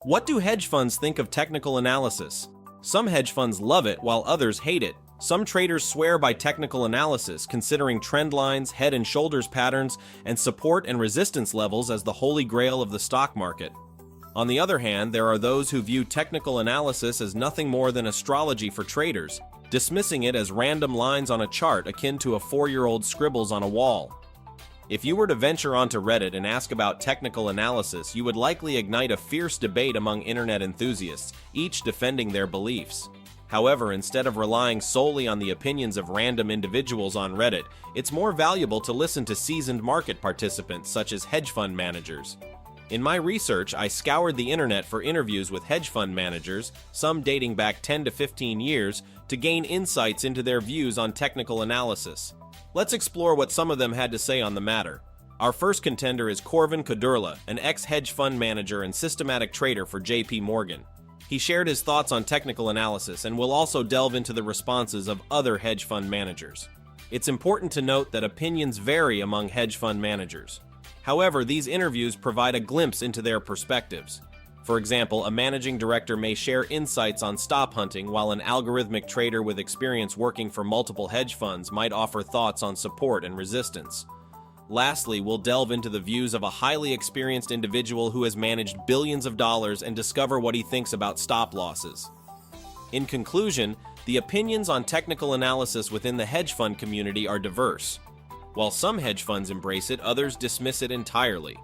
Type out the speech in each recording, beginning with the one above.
What do hedge funds think of technical analysis? Some hedge funds love it while others hate it. Some traders swear by technical analysis, considering trend lines, head and shoulders patterns, and support and resistance levels as the holy grail of the stock market. On the other hand, there are those who view technical analysis as nothing more than astrology for traders, dismissing it as random lines on a chart akin to a 4-year-old scribbles on a wall. If you were to venture onto Reddit and ask about technical analysis, you would likely ignite a fierce debate among internet enthusiasts, each defending their beliefs. However, instead of relying solely on the opinions of random individuals on Reddit, it's more valuable to listen to seasoned market participants such as hedge fund managers. In my research, I scoured the internet for interviews with hedge fund managers, some dating back 10 to 15 years, to gain insights into their views on technical analysis. Let's explore what some of them had to say on the matter. Our first contender is Corvin Codurla, an ex-hedge fund manager and systematic trader for JP Morgan. He shared his thoughts on technical analysis and will also delve into the responses of other hedge fund managers. It's important to note that opinions vary among hedge fund managers. However, these interviews provide a glimpse into their perspectives. For example, a managing director may share insights on stop hunting, while an algorithmic trader with experience working for multiple hedge funds might offer thoughts on support and resistance. Lastly, we'll delve into the views of a highly experienced individual who has managed billions of dollars and discover what he thinks about stop losses. In conclusion, the opinions on technical analysis within the hedge fund community are diverse. While some hedge funds embrace it, others dismiss it entirely.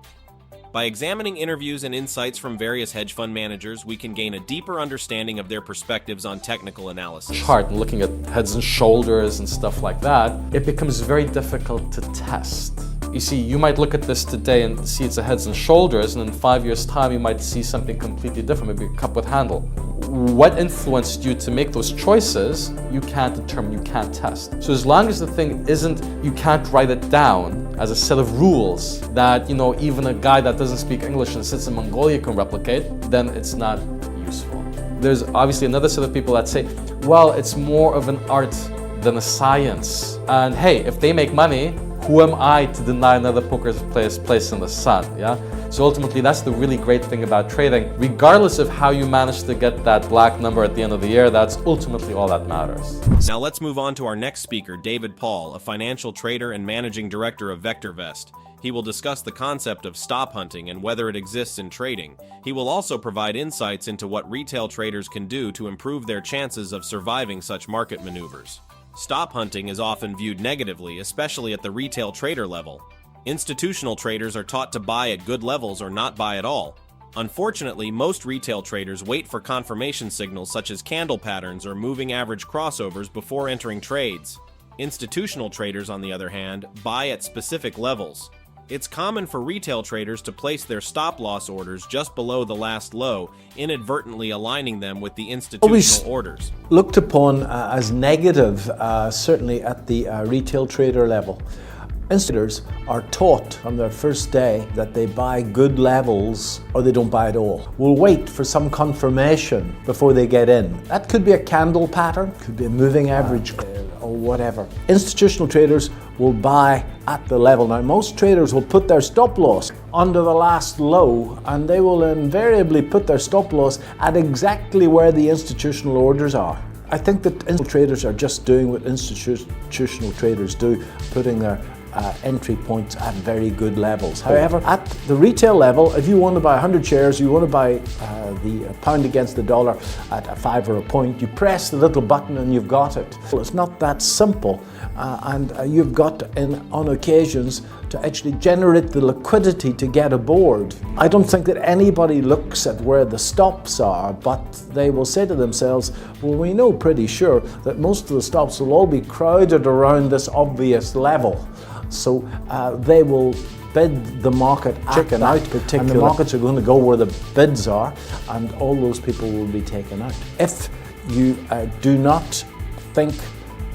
By examining interviews and insights from various hedge fund managers, we can gain a deeper understanding of their perspectives on technical analysis. Chart and looking at heads and shoulders and stuff like that, it becomes very difficult to test. You see, you might look at this today and see it's a heads and shoulders, and in 5 years' time you might see something completely different, maybe a cup with handle. What influenced you to make those choices, you can't determine, you can't test. So as long as the thing isn't, you can't write it down as a set of rules that, even a guy that doesn't speak English and sits in Mongolia can replicate, then it's not useful. There's obviously another set of people that say, well, it's more of an art than a science. And hey, if they make money, who am I to deny another poker player's place in the sun, yeah? So ultimately, that's the really great thing about trading. Regardless of how you manage to get that black number at the end of the year, that's ultimately all that matters. Now let's move on to our next speaker, David Paul, a financial trader and managing director of VectorVest. He will discuss the concept of stop hunting and whether it exists in trading. He will also provide insights into what retail traders can do to improve their chances of surviving such market maneuvers. Stop hunting is often viewed negatively, especially at the retail trader level. Institutional traders are taught to buy at good levels or not buy at all. Unfortunately, most retail traders wait for confirmation signals such as candle patterns or moving average crossovers before entering trades. Institutional traders, on the other hand, buy at specific levels. It's common for retail traders to place their stop-loss orders just below the last low, inadvertently aligning them with the institutional orders. Looked upon as negative, certainly at the retail trader level. Institutors are taught from their first day that they buy good levels or they don't buy at all. Will wait for some confirmation before they get in. That could be a candle pattern, could be a moving average or whatever. Institutional traders will buy at the level. Now, most traders will put their stop loss under the last low, and they will invariably put their stop loss at exactly where the institutional orders are. I think that institutional traders are just doing what institutional traders do, putting their entry points at very good levels. However, at the retail level, if you want to buy 100 shares, you want to buy the pound against the dollar at a 5 or a point, you press the little button and you've got it. Well, it's not that simple, and you've got on occasions to actually generate the liquidity to get aboard. I don't think that anybody looks at where the stops are, but they will say to themselves, well, we know pretty sure that most of the stops will all be crowded around this obvious level. So they will bid the market chicken out particularly, and the markets are going to go where the bids are, and all those people will be taken out. If you do not think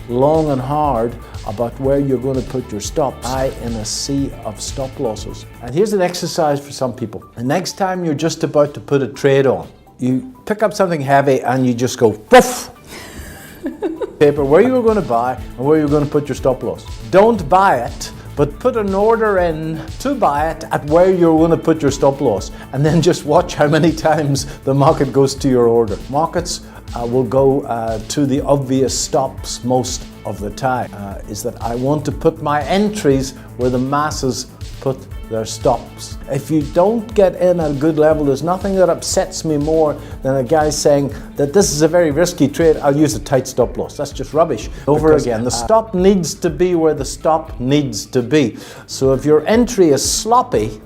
long and hard about where you're going to put your stops, in a sea of stop losses. And here's an exercise for some people. The next time you're just about to put a trade on, you pick up something heavy and you just go poof. Paper where you were going to buy and where you're going to put your stop loss. Don't buy it but put an order in to buy it at where you're going to put your stop loss, and then just watch how many times the market goes to your order. Markets will go to the obvious stops most of the time. Is that I want to put my entries where the masses put their stops. If you don't get in at a good level, there's nothing that upsets me more than a guy saying that this is a very risky trade, I'll use a tight stop loss. That's just rubbish. Over again, the stop needs to be where the stop needs to be. So if your entry is sloppy,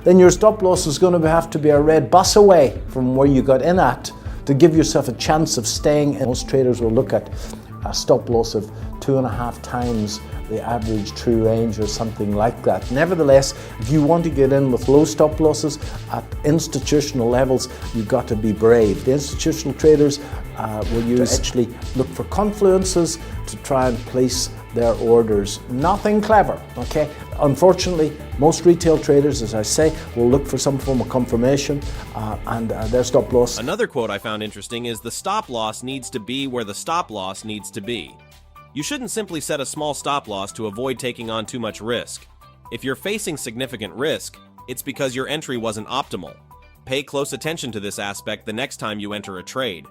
then your stop loss is going to have to be a red bus away from where you got in at to give yourself a chance of staying in. Most traders will look at a stop loss of 2.5 times the average true range or something like that. Nevertheless, if you want to get in with low stop losses at institutional levels, you've got to be brave. The institutional traders will actually look for confluences to try and place their orders. Nothing clever, okay? Unfortunately, most retail traders, as I say, will look for some form of confirmation and their stop loss. Another quote I found interesting is the stop loss needs to be where the stop loss needs to be. You shouldn't simply set a small stop loss to avoid taking on too much risk. If you're facing significant risk, it's because your entry wasn't optimal. Pay close attention to this aspect the next time you enter a trade.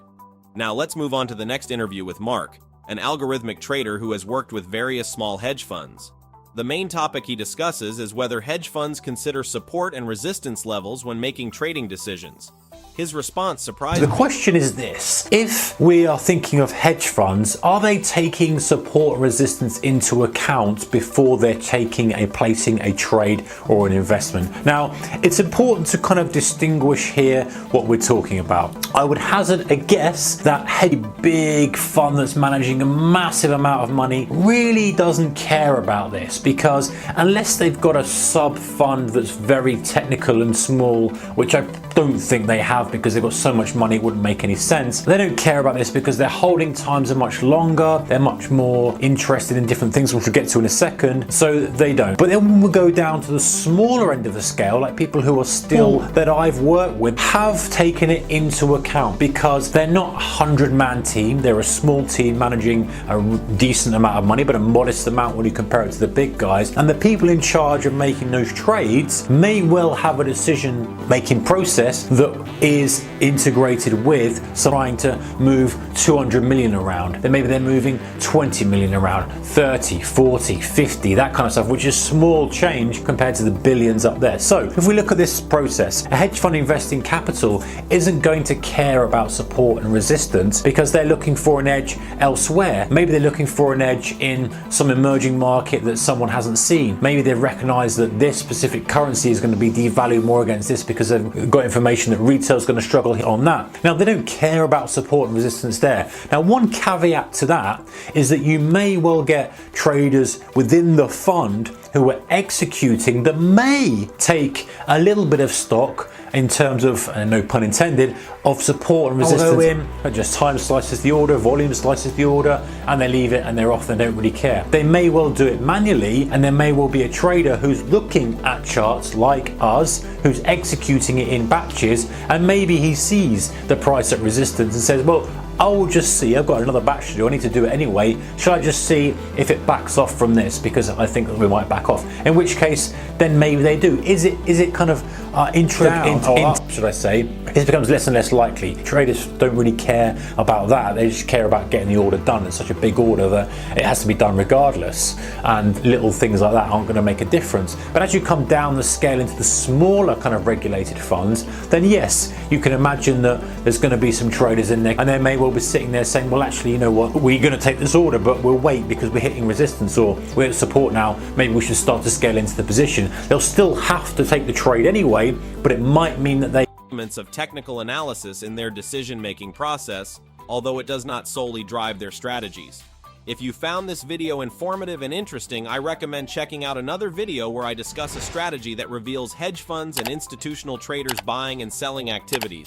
Now let's move on to the next interview with Mark, an algorithmic trader who has worked with various small hedge funds. The main topic he discusses is whether hedge funds consider support and resistance levels when making trading decisions. His response surprised me. The question is this: if we are thinking of hedge funds, are they taking support and resistance into account before they're placing a trade or an investment? Now, it's important to kind of distinguish here what we're talking about. I would hazard a guess that a big fund that's managing a massive amount of money really doesn't care about this, because unless they've got a sub fund that's very technical and small, which I don't think they have because they've got so much money it wouldn't make any sense. They don't care about this because their holding times are much longer, they're much more interested in different things, which we'll get to in a second, so they don't. But then when we go down to the smaller end of the scale, like people who are still, that I've worked with, have taken it into account, because they're not a 100-man team, they're a small team managing a decent amount of money, but a modest amount when you compare it to the big guys, and the people in charge of making those trades may well have a decision-making process that is integrated with trying to move 200 million around. Then maybe they're moving 20 million around, 30, 40, 50, that kind of stuff, which is small change compared to the billions up there. So if we look at this process, a hedge fund investing capital isn't going to care about support and resistance because they're looking for an edge elsewhere. Maybe they're looking for an edge in some emerging market that someone hasn't seen. Maybe they've recognized that this specific currency is going to be devalued more against this because they've got information that retail is going to struggle on that. Now, they don't care about support and resistance there. Now, one caveat to that is that you may well get traders within the fund who are executing that may take a little bit of stock in terms of, no pun intended, of support and resistance. Go in, and just time slices the order, volume slices the order, and they leave it and they're off, they don't really care. They may well do it manually, and there may well be a trader who's looking at charts like us, who's executing it in batches, and maybe he sees the price at resistance and says, well, I will just see, I've got another batch to do, I need to do it anyway, shall I just see if it backs off from this, because I think that we might back off, in which case then maybe they do. Is it kind of should I say, it becomes less and less likely. Traders don't really care about that, they just care about getting the order done. It's such a big order that it has to be done regardless, and little things like that aren't going to make a difference. But as you come down the scale into the smaller kind of regulated funds, then yes, you can imagine that there's going to be some traders in there, and they may well be sitting there saying, well, actually, you know what, we're going to take this order, but we'll wait because we're hitting resistance, or we're at support now, maybe we should start to scale into the position. They'll still have to take the trade anyway, but it might mean that they elements of technical analysis in their decision-making process, although it does not solely drive their strategies. If you found this video informative and interesting, I recommend checking out another video where I discuss a strategy that reveals hedge funds and institutional traders' buying and selling activities.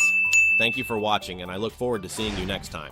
Thank you for watching, and I look forward to seeing you next time.